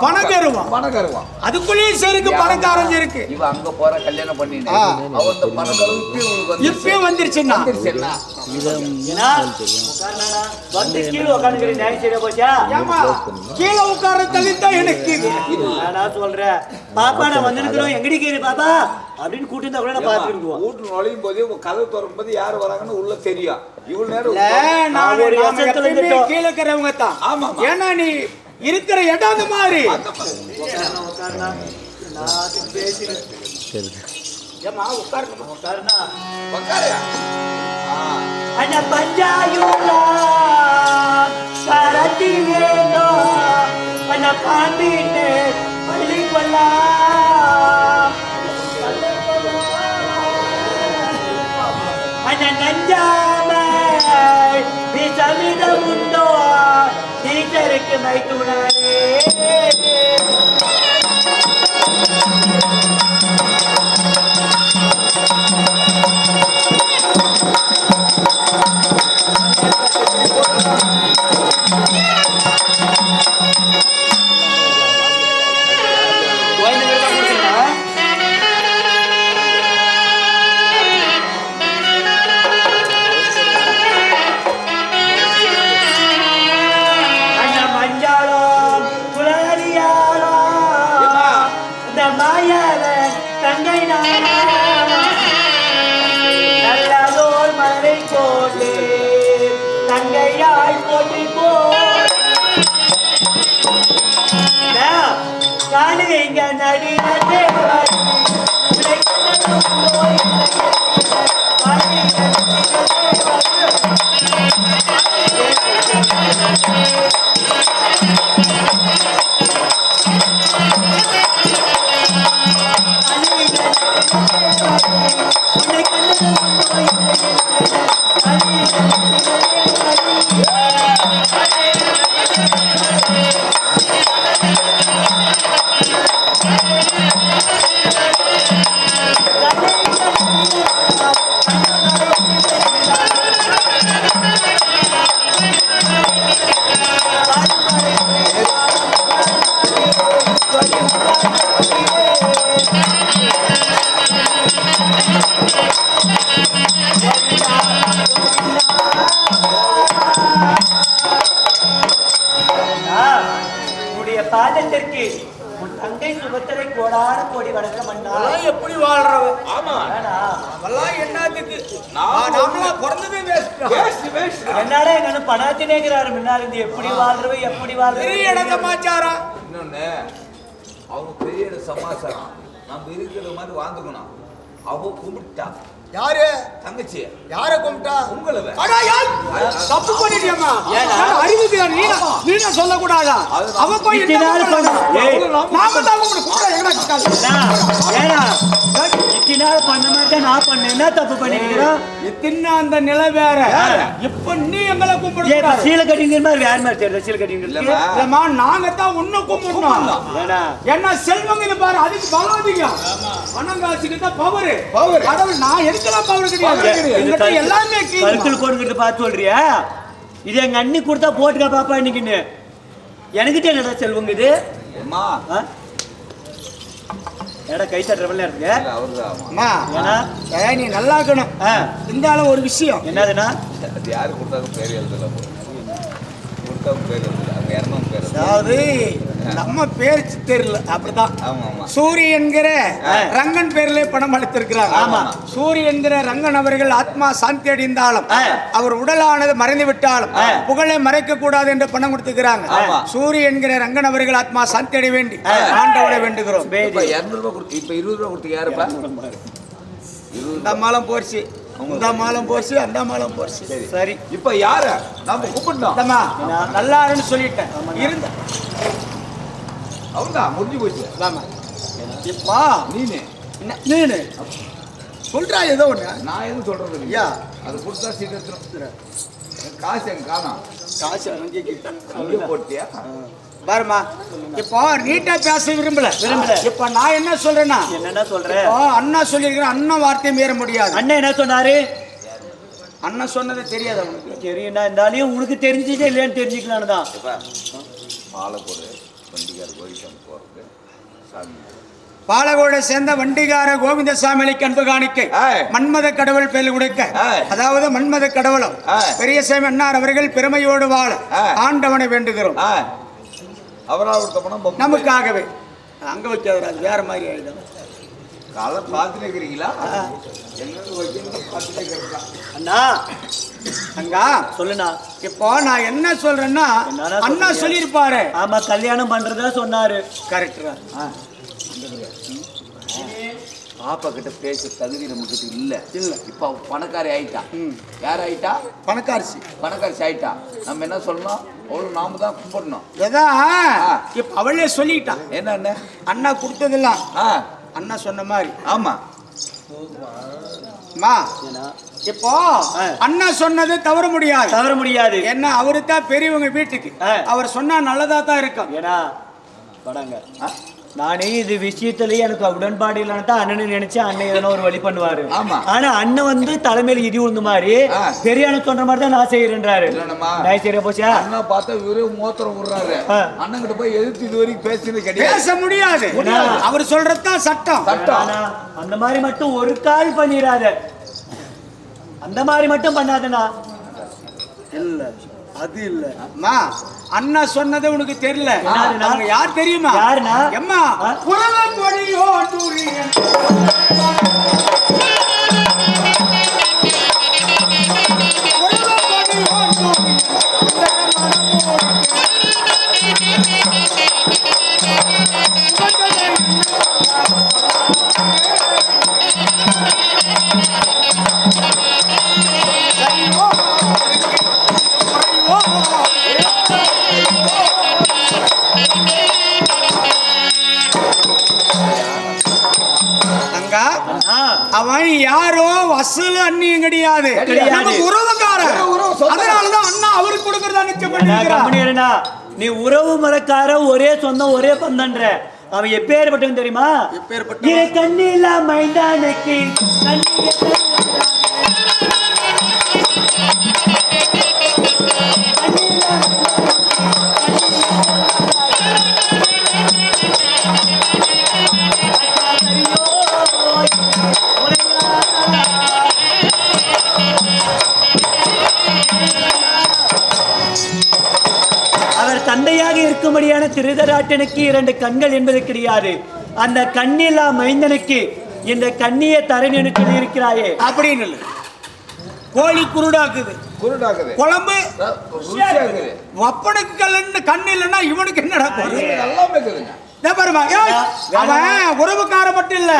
பணக்காரன் அதுக்குள்ளேயும் சரிக்கு பணக்காரங்க இருக்கு. இவ அங்க போற கல்யாணம் பண்ணினேன் அவன் அந்த பணக்காரன் இப்பயும் வந்துருச்சுன்னா கீழே உட்கார தள்ளித்தான் எனக்கு சொல்றேன். பாப்பா நான் வந்திருக்கிறோம் எங்கடி கீழே பாப்பா அப்படின்னு கூட்டிருந்தா கூட நான் பாத்துக்கிடுவோம். வீட்டு நுழையும் போதே கதவு திறக்கும் போது யாரு வராங்கன்னு உள்ள தெரியும். இவ்வளவு நேரம் கீழே இருக்கிறவங்க தான். ஆமா, ஏன்னா நீ இருக்கிற இடம் அந்த மாதிரி உண்டோ டீச்சருக்கு மைத்துனாரே நல்லதோர் மலை போட்டு தங்கையாய் போட்டி போ காலுங்க நடிகை பாதத்திற்கு உன் தங்கை சுபத்திரை கோடான கோடி வணக்கம் பண்ணாலும் எப்படி வாழ்றவ? ஆமா, அதெல்லாம் என்னத்துக்கு? நாமளா பிறந்ததே வேஸ்ட். என்னடா எங்க பணத்தினேங்கிறாரு முன்னாடி இருந்து எப்படி வாழ்றவ எப்படி வாழ்ற பெரிய இடம் சமாச்சாரம். இன்னொன்னு அவங்க பெரிய சமாச்சாரம் நம்ம இருக்கிற மாதிரி வாழ்ந்துக்கணும். அவ கும்பிட்டா யாரு? தங்கச்சி. யார கும்பிட்டா? உங்களை. தப்பு பண்ணிட்டியம்மா. அறிவுக்கு நீனா சொல்ல கூடாதா? அவ போய் இத்தினால பண்ண மாதிரி நான் பண்ண என்ன தப்பு பண்ணிக்கிறோம்? இத்தின்னா அந்த நிலை வேற. இப்ப நீ எங்களை கும்பிடுற சீலை கட்டிங்கிற மாதிரி வேற மாதிரி தெரியல. சீலை கட்டிங்கிறமா நாங்க தான் உன்னை கும்பிடணும். ஏன்னா செல்வம் இது பாரு, அதுக்கு பலம் அதிகம். பணம் காசுக்கு தான் பவர். கடவுள் நான் எதுக்கெல்லாம் பவர் கிடையாது. எல்லாமே கருத்தில் கொடுங்கிறது பார்த்து சொல்றியா? இது எங்க அண்ணி கொடுத்தா போட்டுக்கா பாப்பா இன்னைக்குன்னு. எனக்கிட்ட என்னடா செல்வங்க இது? ஏடா கை தட்டுறவல்ல இருக்கு. நீ நல்லா இருக்கணும். இருந்தாலும் ஒரு விஷயம் என்னதுன்னா, யாரு கொடுத்தாலும் பேர் எழுதல, கொடுத்தாலும் பேர் எழுதல. அங்க இறந்தவங்க பேர், அதாவது நம்ம பேர் தெரியல. அப்படிதான் சூரிய என்கிற ரங்கன் பேர்ல பணம் அளித்திருக்கிறாங்க. ஆமா, சூரிய என்கிற ரங்கன் அவர்கள் ஆத்மா சாந்தி அடைந்தாலும் அவர் உடலானது மறைந்து விட்டாலும் புகழை மறைக்க கூடாது என்று பணம் கொடுத்துக்கிறாங்க. சூரிய என்கிற ரங்கன் அவர்கள் ஆத்மா சாந்தி அடைய வேண்டி ஆண்டவனை வேண்டுகிறோம். இப்ப 200 ரூபாய் கொடுத்து, இப்ப 20 ரூபாய் கொடுத்து யாருப்பா? இந்த மாலம் போர்ச்சி, இந்த மாலம் போர்ச்சி, அந்த மாலம் போர்ச்சி. சரி, இப்ப யார நாம கூப்பிடணும்? நல்லாருன்னு சொல்லிட்டேன். இருந்த அவன்தான் முடிஞ்சு போச்சு. இப்பா நீனு சொல்றா ஏதோ ஒண்ணு. நான் எதுவும் சொல்றது இல்லையா? அது கொடுத்தா சீக்கிரம் காசு எங்க காணோம். காசு அங்கே போட்டியா பாருமா. இப்போ நீட்டா பேச விரும்பல. இப்ப நான் என்ன சொல்றேன்னா, என்ன சொல்றேன், அண்ணா சொல்லிருக்கிறேன். அண்ணன் வார்த்தையை மீற முடியாது. அண்ணன் என்ன சொன்னாரு? அண்ணன் சொன்னது தெரியாது அவனுக்கு. தெரியும்னா இருந்தாலும் உனக்கு தெரிஞ்சுட்டே இல்லையான்னு தெரிஞ்சுக்கலான்னு தான். மாலை போடு, வண்டிக்கார கோயிலுக்கு போகிறது சாமி. பாலகோடை சேர்ந்த வண்டிகார கோவிந்தசாமிக்கு அன்பு காணிக்கை மன்மத கடவுள் பேர் கொடுக்க, அதாவது மன்மத கடவுளும் பெரியசாமி அண்ணார் அவர்கள் பெருமையோடு வாழ ஆண்டவனை வேண்டுகிறோம். அவரால் கொடுத்த பணம் நமக்காகவே அங்க வைக்காது, அது வேற மாதிரி ஆயிடும். காலை பார்த்துட்டு இருக்கிறீங்களா? என்னன்னு வைக்கணும் பார்த்துட்டே இருக்கிறீங்களா? அண்ணா அங்கா சொல்லுண்ணா. இப்போ நான் என்ன சொல்றேன்னா, அண்ணா சொல்லியிருப்பாரு. ஆமா, கல்யாணம் பண்றதா சொன்னாரு. கரெக்டா? பாப்பா கிட்ட பேச தகுதி நமக்கு இல்ல. இப்ப அவ பணக்காரி ஆயிட்டா. யார் ஆயிட்டா? பணக்காரிசி. பணக்காரிசி ஆயிட்டா. நம்ம என்ன சொல்லணும்? அவளு நாம தான் கும்பிடணும். ஏதா இப்ப அவளே சொல்லிட்டான். என்ன அண்ணா கொடுத்ததெல்லாம் அண்ணா சொன்ன மாதிரி. ஆமா இப்போ அண்ணா சொன்னது தவற முடியாது. என்ன அவரு தான் பெரியவங்க வீட்டுக்கு அவர் சொன்னா நல்லதா தான் இருக்கும். ஏன்னா படங்க நானே இது விஷயத்திலேயே எனக்கு உடன்பாடு இல்லைன்னு தான் அண்ணனை நினைச்சு அண்ணன் எதனா ஒரு வழி பண்ணுவாரு. ஆனா அண்ணன் வந்து தலைமையில இடி உழுந்த மாதிரி பெரிய அண்ணன் சொன்ன மாதிரி தான் நான் செய்யறேன்றாரு. நான் சரியா போச்சா? அண்ணா பார்த்தா இவரே மோத்திரம் விடுறாரு. அண்ணன் கிட்ட போய் எதிர்த்து இது வரைக்கும் பேசுறது கிடையாது. பேச முடியாது. அவர் சொல்றதுதான் சட்டம். அந்த மாதிரி மட்டும் ஒரு கால் பண்ணிடாத. அந்த மாதிரி மட்டும் பண்ணாதண்ணா. இல்ல அது இல்ல அம்மா, அண்ணா சொன்னது உனக்கு தெரியல. அவங்க யார் தெரியுமா? யாருன்னா? எம்மா புறவக்கொடியோ டூரியன் அவன் யாரோ வசூல் அண்ணியும் கிடையாது, நமக்கு உறவுக்காரன். அதனாலதான் அண்ணா அவருக்கு கொடுக்கறதா நிச்சயம். நீ உறவு மரக்கார, ஒரே சொந்தம் ஒரே பந்தன்ற. அவன் எப்பேற்பட்டவன் தெரியுமா? கண்ணில மைதானக்கு தந்தையாக இருக்கும்படியான திருதராட்டனுக்கு 2 கண்கள் என்பது கிடையாது. அந்த கண்ணில்லா மைந்தனுக்கு இந்த கண்ணியை தரணின்னு சொல்லி இருக்கிறாயே அப்படின்னு இல்ல. கோழி குருடாக்குது, குழம்பு வப்பனுக்கு கண்ணு இல்லைன்னா இவனுக்கு என்னடா? அவன் உறவுக்கார மட்டும் இல்ல,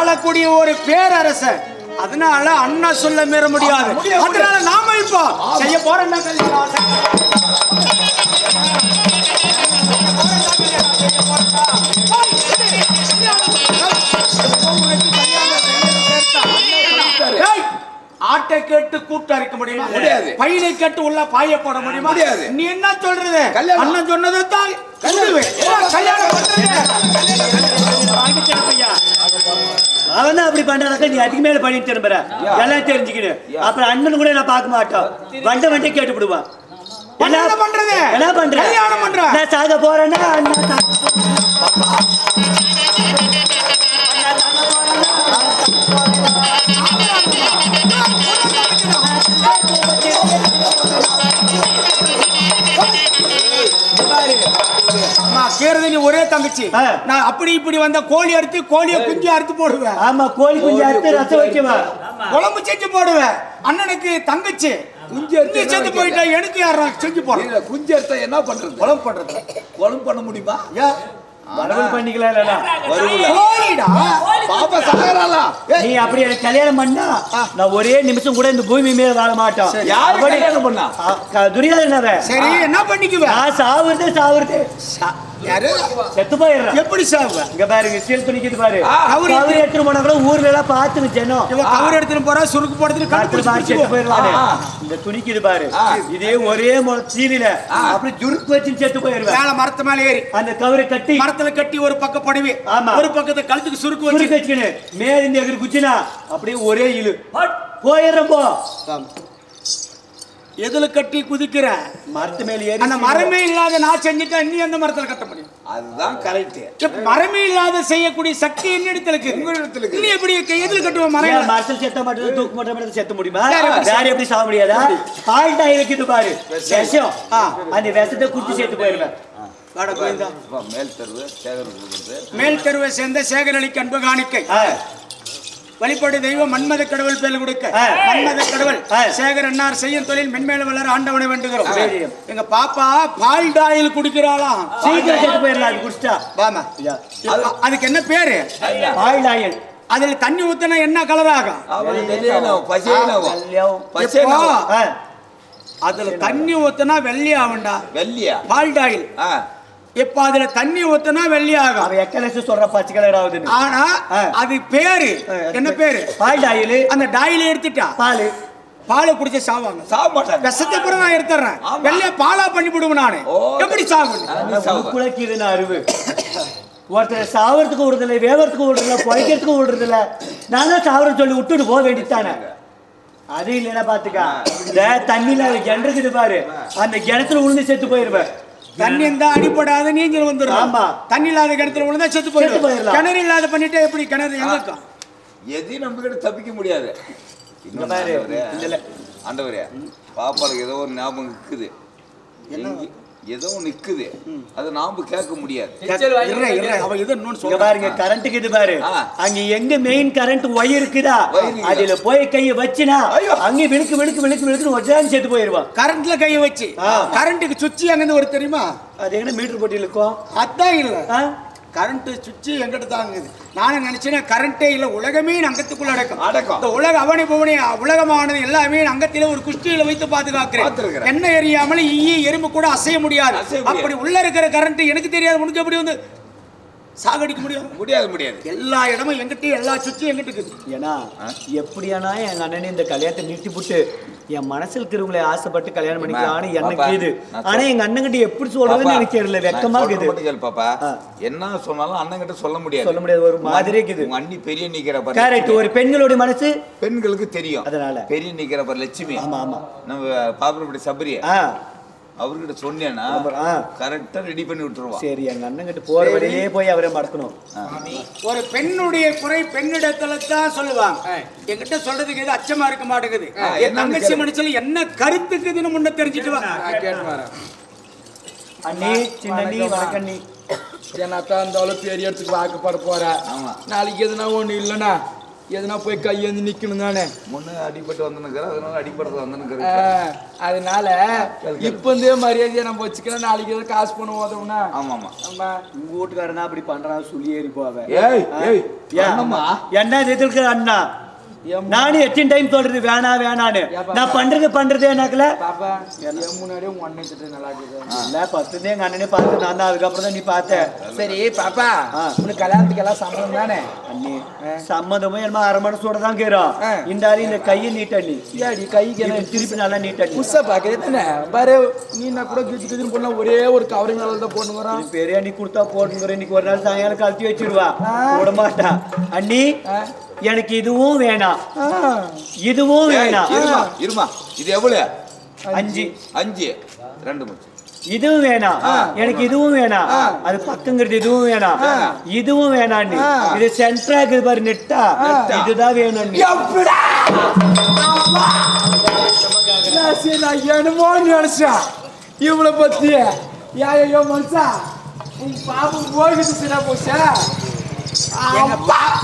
ஆளக்கூடிய ஒரு பேரரசர். அதனால அண்ணா சொல்ல மீற முடியாது. அதனால நாம இப்போ செய்ய போறோம். ஆட்டை கேட்டு கூட்ட அரைக்க முடியுமா? முடியாது. பையனை கேட்டு உள்ள பாய போட முடியுமா? முடியாது. நீ என்ன சொல்றது? அண்ணன் சொன்னது தான் கல்யாணம் அவன் தான் அப்படி பண்றதாக்க நீ அதுக்கு மேல பண்ணிட்டு திரும்புற. எல்லாம் தெரிஞ்சுக்கிடு. அப்புறம் அண்ணன் கூட நான் பார்க்க மாட்டோம். வண்டி கேட்டு விடுவான். என்ன பண்றது? என்ன பண்ற? கல்யாணம் பண்ற. நான் சாக போறேன்னா நீ ஒரே தங்கச்சி. நான் அப்படி இப்படி வந்த கோழி அறுத்து கோழியை குஞ்சு அறுத்து போடுவேன். ஆமா, கோழி குஞ்சு அறுத்து ரசம் வைக்குவேன், குழம்பு செஞ்சு போடுவேன். அண்ணனுக்கு தங்கச்சி குஞ்சு அறுத்து செஞ்சு போயிட்டா எனக்கு யாரா செஞ்சு போடுறேன். குஞ்சு அறுத்த என்ன பண்றது? குழம்பு பண்றது. குழம்பு பண்ண முடியுமா? பண்ணிக்கலாம். நீ அப்படி எனக்கு கல்யாணம் பண்ணா நான் ஒரே நிமிஷம் கூட இந்த பூமி மேல வாழ மாட்டோம். துரியோதனன். சரி, என்ன பண்ணிக்குவேன்? சாவுறது யாரு செத்து போயிடுறான். எப்படி சாவுவ? இங்க பாருங்க சீல் துணிக்குது பாரு. கவுரு கவுரு எடுத்துட்டு போனா கூட ஊர்ல எல்லாம் பாத்துங்க ஜனம். இவன் கவர் எடுத்துட்டு போறா, சுருக்கு போடுறதுக்கு காத்துல பாரு செத்து போயிடுவானே. இந்த துணிக்குது பாரு. இதே ஒரே சீலில அப்படி ஜுருக்கு வச்சு செத்து போயிடுவேன். மேல மரத்து மேல ஏறி அந்த கவரை கட்டி மரத்துல கட்டி ஒரு பக்கம் படுவே, ஒரு பக்கத்தை கழுத்துக்கு சுருக்கு சுருக்கு வச்சுக்கணும். மேல இந்த எகிரி குச்சினா அப்படியே ஒரே இழு போயிடுறோம். போ எதுல கட்டி குதிக்கிற? மரத்து மேல ஏறி. அந்த மரமே இல்லாத நான் செஞ்சுட்டா நீ அந்த மரத்துல கட்ட முடியும்? அதுதான் கரெக்ட். மரமே இல்லாத செய்யக்கூடிய சக்தி என்னிடத்துல இருக்கு, உங்களிடத்துல இருக்கு. நீ எப்படி எதுல கட்டுவ? மரம் மரத்தில் செத்த மாட்டேன், தூக்கு மாட்டேன் செத்த முடியுமா? வேற எப்படி சாக முடியாதா? ஆல்டா இருக்குது பாரு விஷம், அந்த விஷத்தை குடிச்சு செத்து போயிருவேன். மேல் தெருவை சேர்ந்த சேகரளிக்கு அன்பு காணிக்கை வழிபாடு தெய்வம் மன்மத கடவுள் பேர் கொடுக்க மன்மத கடவுள் சேகர் அண்ணார் செய்யும் தொழில் மென்மேலும் வளர ஆண்டவனை வேண்டுகிறோம். எங்க பாப்பா பால் டாயில் குடிக்கிறாளாம். சீக்கிரம் செத்து போயிடலாம் அது குடிச்சா. வாமா, அதுக்கு என்ன பேரு? பால் டாயில். அதுல தண்ணி ஊத்தினா என்ன கலர் ஆகும்? அதுல தண்ணி ஊத்தினா வெள்ளி ஆகும்டா. வெள்ளியா? பால் டாயில். இப்ப அதுல தண்ணி ஊத்தினா வெள்ளி ஆகும். அவ எக்கலசு சொல்ற பச்சை கலர் ஆகுது. ஆனா அது பேரு என்ன பேரு? பால் டாயில். அந்த டாயில எடுத்துட்டா பாலை குடிச்ச சாவாங்க. சாவ மாட்டாங்க. விஷத்தை கூட நான் எடுத்துறேன், வெள்ளைய பாலா பண்ணி விடுவேன் நானு. எப்படி சாகும்? குலைக்குதுன்னு அருவு. ஒருத்தர் சாவறதுக்கு விடுறதில்லை, வேவறதுக்கு விடுறதில்ல, பொழைக்கிறதுக்கு விடுறதில்ல. நான் தான் சாவரம் சொல்லி விட்டுட்டு போக வேண்டித்தானே. அது இல்லைன்னா பாத்துக்கா, இந்த தண்ணியில அது கிணறுக்குது பாரு, அந்த கிணத்துல உளுந்து செத்து போயிருவேன். தண்ணி இருந்தா அடிப்படாத நீஞ்சல் வந்துடும். ஆமா, தண்ணி இல்லாத கிணத்துல விழுந்தா செத்து போயிடும். கிணறு இல்லாத பண்ணிட்டு எப்படி கிணறு எங்க இருக்கும்? எதையும் நம்ம கிட்ட தப்பிக்க முடியாது. ஆண்டவரே, பாப்பாளுக்கு ஏதோ ஒரு ஞாபகம் இருக்குது, ஏதோ நிக்குது, அது நாம கேட்க முடியாது. பாருங்க கரண்ட்டுக்கு இது பாரு, அங்க எங்க மெயின் கரண்ட் ஒயர் இருக்குதா, அதுல போய் கைய வச்சுனா அங்க விழுக்கு விழுக்கு விழுக்கு விழுக்கு ஒஜான் சேர்த்து போயிருவான். கரண்ட்ல கைய வச்சு கரண்ட்டுக்கு சுவிட்ச் அங்கிருந்து ஒரு தெரியுமா? அது எங்க மீட்டர் போட்டியில் இருக்கும். அதான் இல்ல, கரண்ட் சுவிட்ச் எங்கிட்ட தாங்குது. நானும் நினைச்சேன் கரண்டே இல்ல, உலகமே அங்கத்துக்குள்ள அடக்கம். இந்த உலக அவனி புவனி உலகமானது எல்லாமே அங்கத்தில ஒரு குஷ்டியில வைத்து பாதுகாக்கிறேன். என்ன எரியாமல் ஈ எறும்பு கூட அசைய முடியாது. அப்படி உள்ள இருக்கிற கரண்ட் எனக்கு தெரியாது, உனக்கு எப்படி வந்து சாகடிக்க முடியும்? முடியாது. எல்லா இடமும் எங்கிட்ட, எல்லா சுவிட்சும் எங்கிட்ட இருக்குது. ஏன்னா எப்படியானா எங்க அண்ணனே இந்த கல்யாணத்தை நிறுத்தி போட்டு என் மனசுல இருக்கிறவங்களை ஆசைப்பட்டு கல்யாணம் பண்ணிக்கலான்னு எனக்கு இது. ஆனா எங்க அண்ணன் கிட்ட எப்படி சொல்றதுன்னு எனக்கு தெரியல, வெக்கமா இருக்குது. பாப்பா என்ன சொன்னாலும் அண்ணன் கிட்ட சொல்ல முடியாது, ஒரு மாதிரி இருக்குது. அண்ணி பெரிய நிக்கிற பாரு. கரெக்ட், ஒரு பெண்களுடைய மனசு பெண்களுக்கு தெரியும். அதனால பெரிய நிக்கிற பாரு லட்சுமி. ஆமா ஆமா, நம்ம பாப்பரப்படி சபரியா அவர்கிட்ட சொன்னேன்னா கரெக்டா ரெடி பண்ணி விட்டுருவோம். சரி, எங்க அண்ணன் கிட்ட போற வழியிலே போய் அவரை மடக்கணும். ஒரு பெண்ணுடைய குறை பெண்ணிடத்துல தான் சொல்லுவாங்க. என்கிட்ட சொல்றதுக்கு எது அச்சமா இருக்க மாட்டேங்குது. என் தங்கச்சி மனுஷன் என்ன கருத்துக்குதுன்னு முன்ன தெரிஞ்சுட்டு வா. அண்ணி சின்ன அண்ணி வணக்கம். நீ என்னத்தான் இருந்தாலும் பெரிய இடத்துக்கு வாக்குப்பட போற. நாளைக்கு எதுனா ஒண்ணு இல்லைன்னா எதுனா போய் கையேந்து நிக்கணும் தானே. முன்ன அடிபட்டு வந்துனுக்குற, அதனால அடிபடுறது வந்துனுக்குற. அதனால இப்ப இருந்தே மரியாதையை நம்ம வச்சுக்கலாம். நாளைக்கு எதாவது காசு பண்ண உதவுனா. ஆமா ஆமா, உங்க வீட்டுக்காரனா அப்படி பண்றான் சொல்லி ஏறி போவேன். என்ன எதிர்க்கிற அண்ணா, நானும் எத்தனை டைம் சொல்றது வேணான்னு. நான் பண்றது எனக்குல பாப்பா முன்னாடியே ஒன்னு நல்லா இருக்குது. இல்ல பத்து எங்க அண்ணனே பார்த்து நான் தான், அதுக்கப்புறம் தான் நீ பார்த்த. சரி பாப்பா, உனக்கு கல்யாணத்துக்கு எல்லாம் சம்மதம் தானே? அண்ணி சம்மதமும் என்ன அரை மனசோட தான் கேறோம். இந்த ஆளு இந்த கையை நீட்டண்ணி கைக்கு திருப்பி நல்லா நீட்டண்ணி புதுசா பாக்குறேன் பாரு. நீ நான் கூட கிச்சு போனா ஒரே ஒரு கவரிங் தான் போட்டு வரான். பெரிய அண்ணி கொடுத்தா போட்டுங்கிற, இன்னைக்கு ஒரு நாள் சாயங்காலம் கழட்டி வச்சிருவா, விட மாட்டா. அண்ணி எனக்கு இதுவும் வேணாம், இதுவும் வேணாம். இருமா, இது எவ்வளவு? 5 2 முச்சு. இதுவும் வேணாம், எனக்கு இதுவும் வேணாம், அது பக்கங்கிறது இதுவும் வேணாம், இதுவும் வேணாம். இது சென்டரா இருக்குது பாரு, நெட்டா, இதுதான் வேணும். என்னமோ நினைச்சா இவ்வளவு பத்தி ஐயோ மனுஷா உன் பாபு போய்கிட்டு சின்ன போச்சா.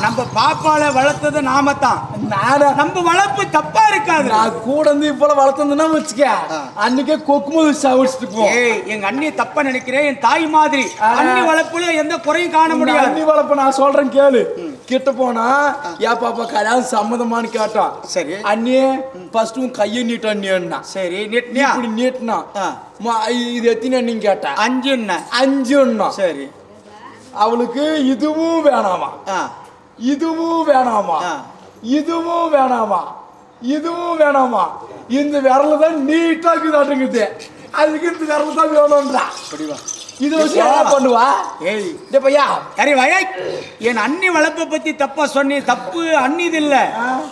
நம்ம பாப்பால வளர்த்தது நாம தான். நம்ம வளர்ப்பு தப்பா இருக்காது. நான் கூட இருந்து இப்ப வளர்த்ததுன்னா வச்சுக்க அன்னைக்கே கொக்குமது சாவிச்சுட்டு போ. எங்க அண்ணி தப்பா நினைக்கிறேன். என் தாய் மாதிரி அண்ணி வளர்ப்புல எந்த குறையும் காண முடியாது. அண்ணி வளர்ப்பு நான் சொல்றேன் கேளு. கிட்ட போனா ஏன் பாப்பா கல்யாணம் சம்மதமானு கேட்டான். சரி. அண்ணியே ஃபர்ஸ்ட் உன் கையை நீட்ட அண்ணியா. சரி நீட்னியா? இப்படி நீட்டினா இது எத்தனை அண்ணின்னு கேட்டா 5. 5. சரி. அவளுக்கு இதுவும் வேணாமா, இதுவும் வேணாமா, இதுவும் வேணாமா, இதுவும் வேணாமா. இந்த விரல தான் நீட்டா இருக்குதாட்டுங்குது. அதுக்கு இந்த விரல தான் வேணும்ன்றா. இது வச்சு என்ன பண்ணுவா? ஏய் பையா சரி வயா. என் அண்ணி வளர்ப்பை பத்தி தப்பா சொன்னி. தப்பு அண்ணிது இல்ல,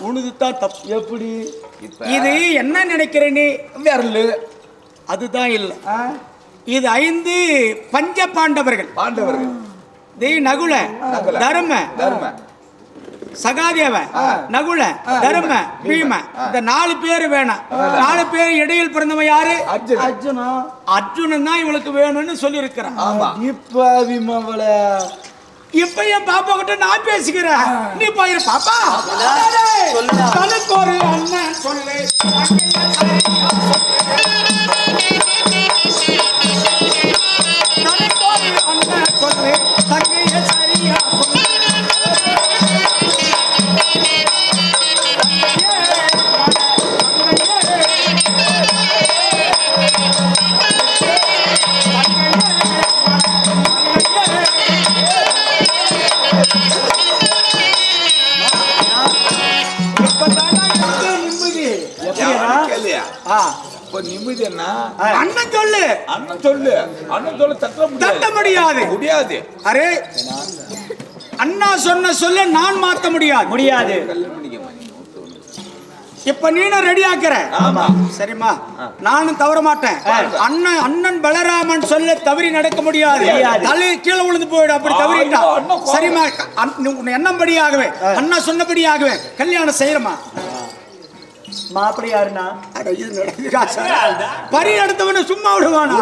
உனதுதான் தப்பு. எப்படி? இது என்ன நினைக்கிற நீ? விரலு அதுதான் இல்ல. இது 5 பஞ்ச பாண்டவர்கள். நகுல, தர்ம, சகாதேவ, நகுல, தர்ம, பீம. இந்த 4 பேர் வேணாம். 4 பேர் இடையில் பிறந்தவன் யாரு? அர்ஜுனா. அர்ஜுனன் தான் இவளுக்கு வேணும்னு சொல்லி இருக்கிறான். இப்ப என் பாப்பா கிட்ட நான் பேசிக்கிறேன். நீ போயிரு பாப்பா. தனக்கு ஒரு அண்ணன் சொல்லு. தனக்கு ஒரு அண்ணன் சொல்லு. தங்கைய சரியா சொல்லு. நிம்மதி என்ன? அண்ணன் சொல்லு. அண்ணன் சொல்லு. அண்ணன் சொல்லு தட்ட முடியாது. முடியாது. அரே அண்ணா சொன்ன சொல்ல நான் மாத்த முடியாது. முடியாது. இப்ப நீனும் ரெடி ஆக்குற. சரிம்மா, நானும் தவற மாட்டேன். அண்ணன் பலராமன் சொல்ல தவறி நடக்க முடியாது. தலை கீழே விழுந்து போயிடும். அப்படி தவறிட்டா சரிம்மா. எண்ணம்படியாகவே அண்ணா சொன்னபடியாகவே கல்யாணம் செய்யறமா. மாப்பிள்ளை யாருன்னா பறி எடுத்தவன சும்மா விடுவானா?